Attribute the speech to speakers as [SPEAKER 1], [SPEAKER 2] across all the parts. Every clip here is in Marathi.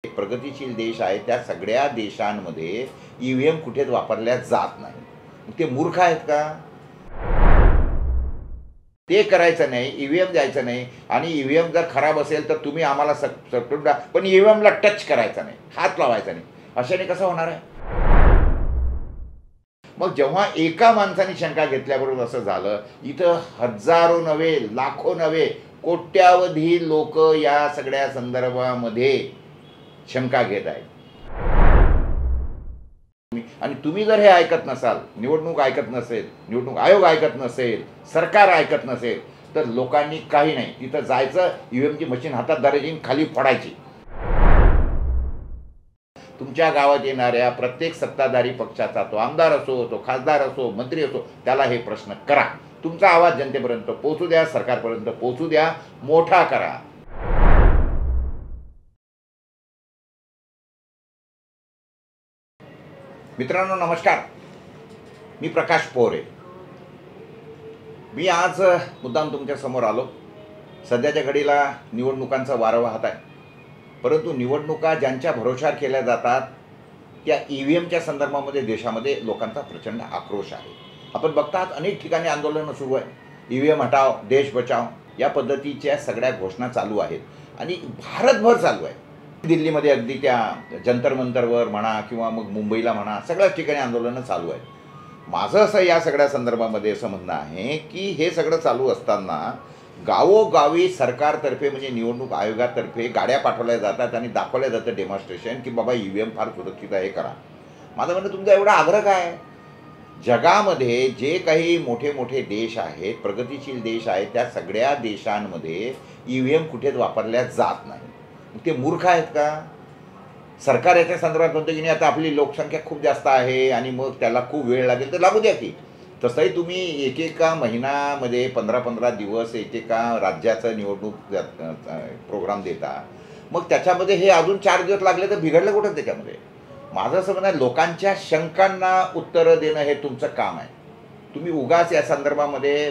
[SPEAKER 1] एक प्रगतीशील देश आहे त्या सगळ्या देशांमध्ये ईव्हीएम कुठेच वापरल्या जात नाही। ते मूर्ख आहेत का? ते करायचं नाही, ईव्हीएम द्यायचं नाही आणि ईव्हीएम जर खराब असेल तर तुम्ही आम्हाला सपोर्ट द्या, पण ईव्हीएमला टच करायचा नाही, हात लावायचा नाही। अशाने कसं होणार आहे? मग जेव्हा एका माणसाने शंका घेतल्याबरोबर असं झालं, इथं हजारो नव्हे, लाखो नव्हे, कोट्यावधी लोक या सगळ्या संदर्भामध्ये शंका घेत आहेत। आणि तुम्ही जर हे ऐकत नसाल, निवडणूक ऐकत नसेल, निवडणूक आयोग ऐकत नसेल, सरकार ऐकत नसेल, तर लोकांनी काही नाही, तिथं जायचं, ईव्हीएमची मशीन हातात धरायची, खाली फोडायची। तुमच्या गावात येणाऱ्या प्रत्येक सत्ताधारी पक्षाचा, तो आमदार असो, तो खासदार असो, मंत्री असो, त्याला हे प्रश्न करा। तुमचा आवाज जनतेपर्यंत पोहोचू द्या, सरकारपर्यंत पोहोचू द्या, मोठा करा। मित्रांनो नमस्कार, मी प्रकाश पोरे। मी आज मुद्दाम तुमच्या समोर आलो। सध्याच्या घडीला निवडणुकांचा वारं वाहत आहे, परंतु निवडणुका ज्यांच्या भरोशावर केल्या जातात त्या ईव्हीएमच्या संदर्भामध्ये देशामध्ये लोकांचा प्रचंड आक्रोश आहे। आपण बघतात अनेक ठिकाणी आंदोलनं सुरू आहे, ईव्हीएम हटाव, देश बचाव या पद्धतीच्या सगळ्या घोषणा चालू आहेत आणि भारतभर चालू आहे। दिल्लीमध्ये अगदी त्या जंतर मंतरवर म्हणा किंवा मग मुंबईला म्हणा, सगळ्याच ठिकाणी आंदोलनं चालू आहेत। माझं असं या सगळ्या संदर्भामध्ये असं म्हणणं आहे की हे सगळं चालू असताना गावोगावी सरकारतर्फे म्हणजे निवडणूक आयोगातर्फे गाड्या पाठवल्या जातात आणि दाखवल्या जातं डेमॉन्स्ट्रेशन की बाबा ईव्हीएम फार सुरक्षित आहे, करा। माझं म्हणणं, तुमचा एवढा आग्रह काय आहे? जगामध्ये जे काही मोठे मोठे देश आहेत, प्रगतीशील देश आहेत, त्या सगळ्या देशांमध्ये ईव्हीएम कुठेच वापरल्या जात नाही। ते मूर्ख आहेत का? सरकार याच्या संदर्भात म्हणतं की नाही, आता आपली लोकसंख्या खूप जास्त आहे आणि मग त्याला खूप वेळ लागेल, तर लागू द्या की। तसंही तुम्ही एकेका महिन्यामध्ये 15-15 दिवस एकेका राज्याचं निवडणूक प्रोग्राम देता, मग त्याच्यामध्ये हे अजून 4 दिवस लागले तर बिघडलं कुठं त्याच्यामध्ये? माझं असं म्हणणं आहे, लोकांच्या शंकांना उत्तरं देणं हे तुमचं काम आहे। तुम्ही उगाच या संदर्भामध्ये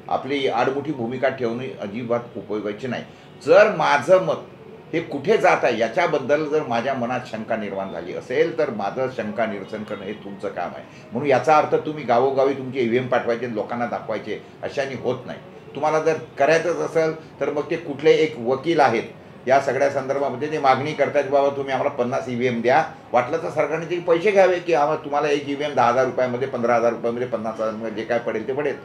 [SPEAKER 1] आपली आडमुठी भूमिका ठेवणे अजिबात उपयोगाची नाही। जर माझं मत हे कुठे जात आहे याच्याबद्दल जर माझ्या मनात शंका निर्माण झाली असेल तर माझं शंका निरसन करणं हे तुमचं काम आहे। म्हणून याचा अर्थ तुम्ही गावोगावी तुमचे ईव्हीएम पाठवायचे, लोकांना दाखवायचे, अशाने होत नाही। तुम्हाला जर करायचंच असेल तर मग ते कुठले एक वकील आहेत या सगळ्या संदर्भामध्ये ते मागणी करतात, बाबा तुम्ही आम्हाला 50 ईव्हीएम द्या, वाटलं तर सरकारने ते पैसे घ्यावे की आम्हाला तुम्हाला एक ईव्हीएम 10,000 रुपयामध्ये, 15,000 रुपयामध्ये, 50,000 जे काय पडेल ते पडेल,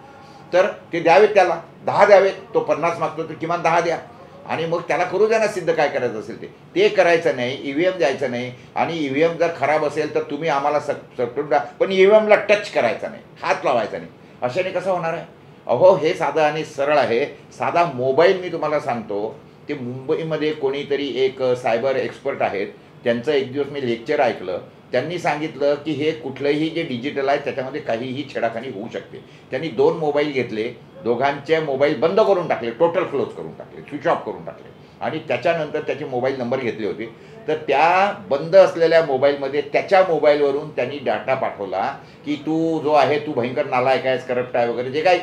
[SPEAKER 1] तर ते द्यावेत, त्याला 10 द्यावेत। तो 50 मागतो तर किमान 10 द्या आणि मग त्याला करू द्या ना सिद्ध, काय करायचं असेल ते करायचं नाही, ईव्हीएम द्यायचं नाही। आणि ईव्हीएम जर खराब असेल तर तुम्ही आम्हाला सपोर्ट द्या, पण ईव्हीएमला टच करायचा नाही, हात लावायचा नाही। अशाने कसं होणार आहे? अहो, हे साधं आणि सरळ आहे। साधा मोबाईल मी तुम्हाला सांगतो, ते मुंबईमध्ये कोणीतरी एक सायबर एक्सपर्ट आहेत, त्यांचं एक दिवस मी लेक्चर ऐकलं। त्यांनी सांगितलं की हे कुठलंही जे डिजिटल आहे त्याच्यामध्ये काहीही छेडाखानी होऊ शकते। त्यांनी 2 मोबाईल घेतले, दोघांचे मोबाईल बंद करून टाकले, टोटल क्लोज करून टाकले, स्विच ऑफ करून टाकले आणि त्याच्यानंतर त्याचे मोबाईल नंबर घेतले होते। तर त्या बंद असलेल्या मोबाईलमध्ये त्याच्या मोबाईलवरून त्यांनी डाटा पाठवला की तू जो आहे तू भयंकर नालायक आहेस, करप्ट आहे वगैरे, जे काही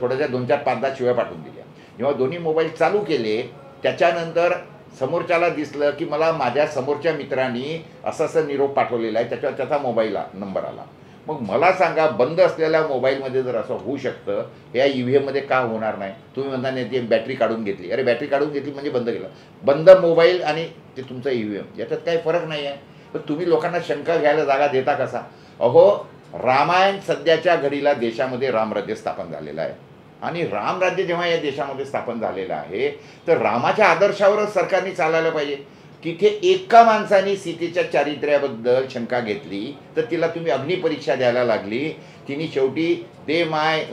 [SPEAKER 1] थोड्याशा 2-4, 5-10 शिव्या पाठवून दिल्या। जेव्हा दोन्ही मोबाईल चालू केले त्याच्यानंतर समोरच्याला दिसलं की मला माझ्या समोरच्या मित्रांनी असं निरोप पाठवलेला आहे, त्याच्यावर त्याचा मोबाईल नंबर आला। मग मला सांगा, बंद असलेल्या मोबाईलमध्ये जर असं होऊ शकतं, या ईव्हीएममध्ये का होणार नाही? तुम्ही म्हणता नाही ती बॅटरी काढून घेतली, अरे बॅटरी काढून घेतली म्हणजे बंद केलं, बंद मोबाईल आणि ते तुमचं ईव्हीएम, याच्यात काही फरक नाही आहे। तर तुम्ही लोकांना शंका घ्यायला जागा देता कसा? अहो, रामायण सध्याच्या घडीला देशामध्ये रामराज्य स्थापन झालेलं आहे आणि रामराज्य जेव्हा या देशामध्ये स्थापन झालेलं आहे तर रामाच्या आदर्शावरच सरकारने चालायला पाहिजे। तिथे एका माणसाने सीतेच्या चारित्र्याबद्दल शंका घेतली तर तिला तुम्ही अग्निपरीक्षा द्यायला लागली। तिने शेवटी दे माय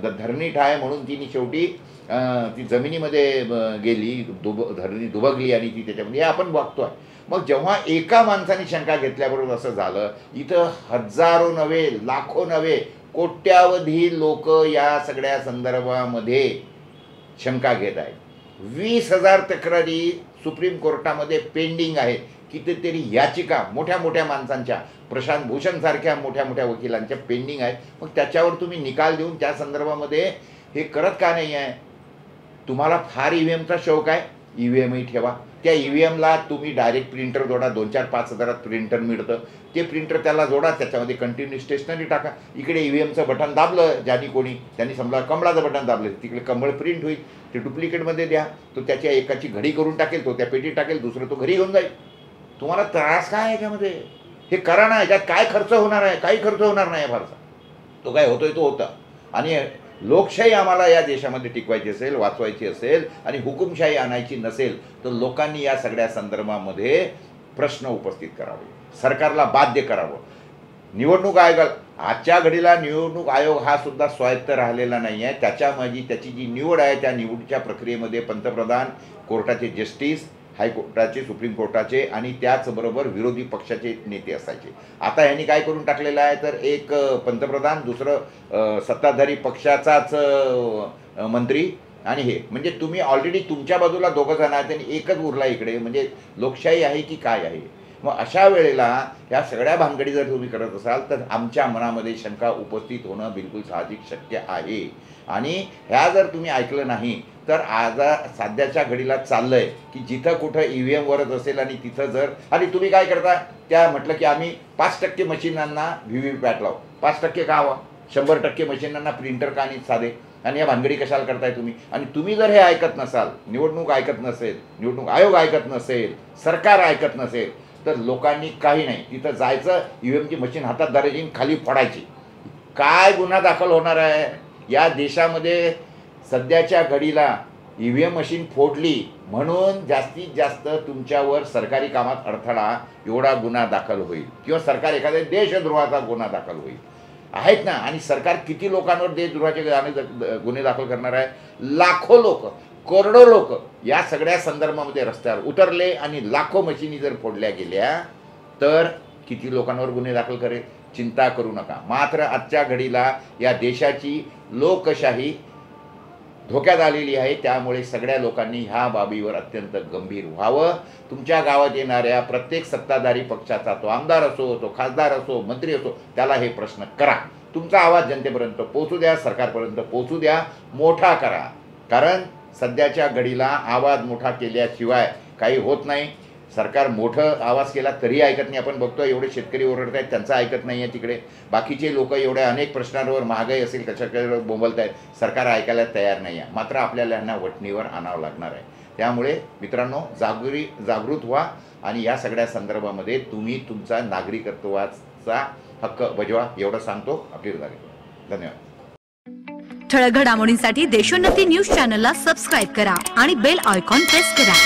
[SPEAKER 1] धरणी ठाय म्हणून तिने शेवटी ती जमिनीमध्ये गेली, धरणी दुबगली आणि ती त्याच्यामध्ये आपण बघतोय। मग जेव्हा एका माणसाने शंका घेतल्याबरोबर असं झालं, इथं हजारो नव्हे, लाखो नव्हे, कोट्यावधी लोक या सगळ्या संदर्भामध्ये शंका घेत आहेत। 20,000 तक्रारी सुप्रीम कोर्टामध्ये पेंडिंग आहेत, कितीतरी याचिका मोठ्या मोठ्या माणसांच्या, प्रशांत भूषण सारख्या मोठ्या मोठ्या वकिलांच्या पेंडिंग आहेत। मग त्याच्यावर तुम्ही निकाल देऊन त्या संदर्भामध्ये हे करत का नाही आहे? तुम्हाला फार ईव्हीएमचा शौक आहे, ईव्हीएमही ठेवा, त्या EVMला तुम्ही डायरेक्ट प्रिंटर जोडा, 2-4-5 हजारात प्रिंटर मिळतं, ते प्रिंटर त्याला जोडा, त्याच्यामध्ये कंटिन्यू स्टेशनरी टाका. इकडे EVMचं बटन दाबलं ज्यांनी कोणी, त्यांनी समजा कमळाचं बटन दाबलं, तिकडे कमळ प्रिंट होईल, ते डुप्लिकेटमध्ये द्या, तो त्याच्या एकाची घडी करून टाकेल, तो त्या पेटीत टाकेल, दुसरं तो घरी घेऊन जाईल. तुम्हाला त्रास काय आहे याच्यामध्ये? हे करा ना. याच्यात काय खर्च होणार आहे? काही खर्च होणार नाही फारसा. तो काय होतोय तो होता. आणि लोकशाही आम्हाला या देशामध्ये टिकवायची असेल, वाचवायची असेल आणि हुकुमशाही आणायची नसेल तर लोकांनी या सगळ्या संदर्भामध्ये प्रश्न उपस्थित करावे, सरकारला बाध्य करावं. निवडणूक आयोगाला आजच्या घडीला निवडणूक आयोग हा सुद्धा स्वायत्त राहिलेला नाही आहे. त्याची जी निवड आहे त्या निवडीच्या प्रक्रियेमध्ये पंतप्रधान, कोर्टाचे जस्टिस, हायकोर्टाचे, सुप्रीम कोर्टाचे आणि त्याचबरोबर विरोधी पक्षाचे नेते असायचे. आता यांनी काय करून टाकलेलं आहे तर एक पंतप्रधान, दुसरं सत्ताधारी पक्षाचाच मंत्री आणि हे म्हणजे तुम्ही ऑलरेडी तुमच्या बाजूला दोघं जण आहेत आणि एकच उरला इकडे. म्हणजे लोकशाही आहे की काय आहे? मग अशा वेळेला ह्या सगळ्या भानगडी जर तुम्ही करत असाल तर आमच्या मनामध्ये शंका उपस्थित होणं बिलकुल साहजिक शक्य आहे. आणि ह्या जर तुम्ही ऐकलं नाही तर आज सध्याच्या घडीला चाललंय की जिथं कुठं EVMवरच असेल आणि तिथं जर आणि तुम्ही काय करता त्या म्हटलं की आम्ही 5% मशीनांना VVPAT लावू. 5% का हवा? 100% मशीनांना प्रिंटर का नाही साधे? आणि या भानगडी कशाला करताय तुम्ही? आणि तुम्ही जर हे ऐकत नसाल, निवडणूक ऐकत नसेल, निवडणूक आयोग ऐकत नसेल, सरकार ऐकत नसेल तर लोकांनी काही नाही, तिथं जायचं, EVMची मशीन हातात धरायची, खाली फोडायची. काय गुन्हा दाखल होणार आहे? या देशामध्ये सध्याच्या घडीला EVM मशीन फोडली म्हणून जास्तीत जास्त तुमच्यावर सरकारी कामात अडथळा एवढा गुन्हा दाखल होईल किंवा सरकार एखाद्या देशद्रोहाचा गुन्हा दाखल होईल आहेत ना. आणि सरकार किती लोकांवर देशद्रोहाचे गुन्हे दाखल करणार आहे? लाखो लोक, करोडो लोक या सगळ्या संदर्भामध्ये रस्त्यावर उतरले आणि लाखो मशिनी जर फोडल्या गेल्या तर किती लोकांवर गुन्हे दाखल करेल? चिंता करू नका. मात्र आजच्या घडीला या देशाची लोकशाही धोक्यात आलेली आहे. त्यामुळे सगळ्या लोकांनी ह्या बाबीवर अत्यंत गंभीर व्हावं. तुमच्या गावात येणाऱ्या प्रत्येक सत्ताधारी पक्षाचा, तो आमदार असो, तो खासदार असो, मंत्री असो, त्याला हे प्रश्न करा. तुमचा आवाज जनतेपर्यंत पोहोचू द्या, सरकारपर्यंत पोहोचू द्या, मोठा करा. कारण सध्याच्या घडीला आवाज मोठा केल्याशिवाय काही होत नाही. सरकार मोठं आवाज केला तरी ऐकत नाही. आपण बघतो एवढे शेतकरी ओरडत आहेत, त्यांचं ऐकत नाही आहे तिकडे. बाकीचे लोक एवढ्या अनेक प्रश्नांवर, महागाई असेल कशाकडे बोंबलत आहेत, सरकार ऐकायला तयार नाही आहे. मात्र आपल्याला यांना वठणीवर आणावं लागणार आहे. त्यामुळे मित्रांनो, जागृत व्हा आणि या सगळ्या संदर्भामध्ये तुम्ही तुमचा नागरिकत्वाचा हक्क बजवा, एवढं सांगतो. आपली धन्यवाद.
[SPEAKER 2] ठळक घडामोडींसाठी देशोन्नती न्यूज चॅनलला सबस्क्राईब करा आणि बेल आयकॉन प्रेस करा.